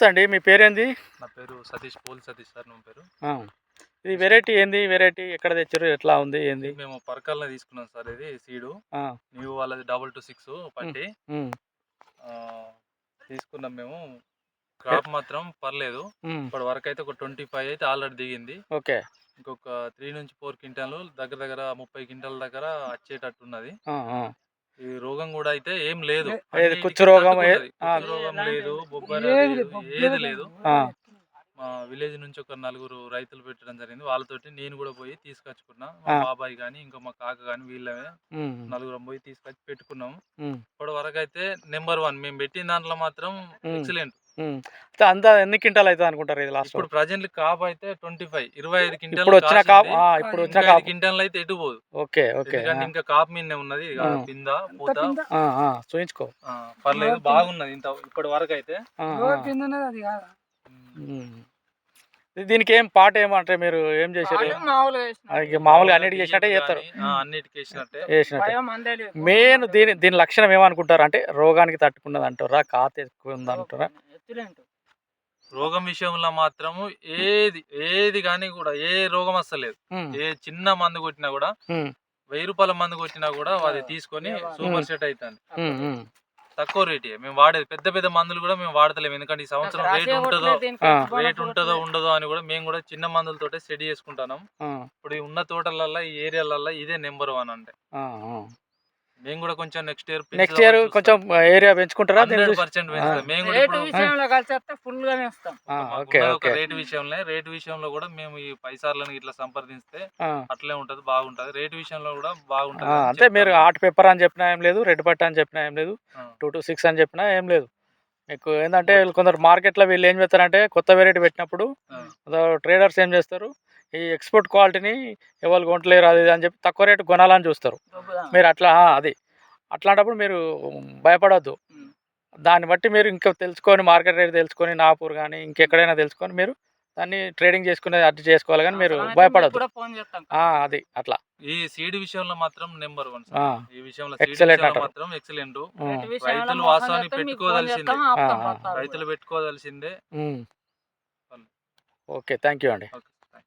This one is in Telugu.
అండి మీ పేరేంది? నా పేరు సతీష్, పోల్ సతీష్ సార్ నా పేరు. ఇది వెరైటీ ఏంది? వెరైటీ ఎక్కడ తెచ్చారు? ఎట్లా ఉంది? ఏంది? మేము పరకాల్లో తీసుకున్నాం సార్. ఇది సీడు న్యూ వాళ్ళది 226 పట్టి తీసుకున్నాం మేము. క్రాప్ మాత్రం పర్లేదు. ఇప్పటి వరకు అయితే ఒక 25 అయితే ఆల్రెడీ దిగింది. ఓకే. ఇంకొక 3 నుంచి 4 క్వింటాలు దగ్గర దగ్గర 30 క్వింటాల దగ్గర వచ్చేటట్టు ఉన్నది. ఈ రోగం కూడా అయితే ఏం లేదు. కుచ్చు రోగం లేదు, బొబ్బర లేదు, ఏది లేదు. మా విలేజ్ నుంచి ఒక 4 రైతులు పెట్టడం జరిగింది. వాళ్ళతోటి నేను కూడా పోయి తీసుకొచ్చుకున్నా. మా బాబాయ్ గాని ఇంకా మా కాక గాని వీళ్ళమే 4 పోయి తీసుకొచ్చి పెట్టుకున్నాం. ఇప్పటి వరకు అయితే నెంబర్ 1 మేము పెట్టిన దాంట్లో మాత్రం ఎక్సలెంట్. అంతా ఎన్ని క్వింటాల్ అవుతుంది అనుకుంటారు ఇది లాస్ట్? ఇప్పుడు ప్రజెంట్ కాపు అయితే 25 క్వింటాల్. ఇప్పుడు వచ్చిన కాపు క్వింటాల్ అయితే ఎటు పోదు. Okay okay. ఇంకా కాపు మీదనే ఉన్నది. పింద పూత చూయించుకో పర్లేదు, బాగున్నది ఇంత ఇప్పటి వరకు అయితే. దీనికి ఏం పాట ఏమంటే మీరు ఏం చేశారు? మామూలుగా అన్నిటికి చేసినట్టే చేస్తారు. అన్నిటికి వేసినట్టే. మెయిన్ దీని లక్షణం ఏమనుకుంటారు అంటే రోగానికి తట్టుకున్నది అంటారా, కాత ఎక్కువ ఉంది అంటారా? రోగం విషయంలో మాత్రము ఏది కానీ కూడా ఏ రోగం వస్తలేదు. ఏ చిన్న మందు కొట్టినా కూడా 1000 రూపాయల మందు కొట్టినా కూడా అది తీసుకొని సూపర్ సెట్ అవుతుంది. తక్కువ రేటే మేము వాడేది. పెద్ద పెద్ద మందులు కూడా మేము వాడతలేము. ఎందుకంటే ఈ సంవత్సరం రేట్ ఉంటుందో ఉండదో అని కూడా మేము కూడా చిన్న మందులతో సెట్ చేసుకుంటున్నాం. ఇప్పుడు ఉన్న తోటలల్లో ఈ ఏరియాలల్లో ఇదే నెంబర్ 1 అంటే. మేము కూడా కొంచెం నెక్స్ట్ ఇయర్ కొంచెం ఏరియా పెంచుకుంటారా? 100% పెంచుతాం. మేము కూడా రేటు విషయంలో కూడా మేము ఈ పైసార్లను ఇట్లా సంప్రదిస్తే అట్లే ఉంటది, బాగుంటది. రేటు విషయంలో కూడా బాగుంటది. అంటే మీరు హాట్ పేపర్ అని చెప్పినా ఏం లేదు, రెడ్ బట్ అని చెప్పినా ఏం లేదు, 226 అని చెప్పినా ఏం లేదు. మీకు ఏంటంటే కొందరు మార్కెట్లో వీళ్ళు ఏం చేస్తారంటే కొత్త వెరైటీ పెట్టినప్పుడు ట్రేడర్స్ ఏం చేస్తారు, ఈ ఎక్స్పోర్ట్ క్వాలిటీని ఎవరు కొంటలేరు అది అని చెప్పి తక్కువ రేటు కొనాలని చూస్తారు. మీరు అట్లాంటప్పుడు మీరు భయపడవద్దు. దాన్ని బట్టి మీరు ఇంకా తెలుసుకొని మార్కెట్ రేట్ తెలుసుకొని నాపూర్ కానీ ఇంకెక్కడైనా తెలుసుకొని మీరు దాన్ని ట్రేడింగ్ చేసుకునేది అడ్డు చేసుకోవాలి. కానీ మీరు భయపడద్దు. అది అట్లా. ఈ సీడ్ విషయంలో మాత్రం నెంబర్ 1. ఈ విషయంలో మాత్రం ఎక్సలెంట్. రైతులు వాస్తవాన్ని పెట్టుకోవాల్సిందే. ఓకే, థ్యాంక్ యూ అండి.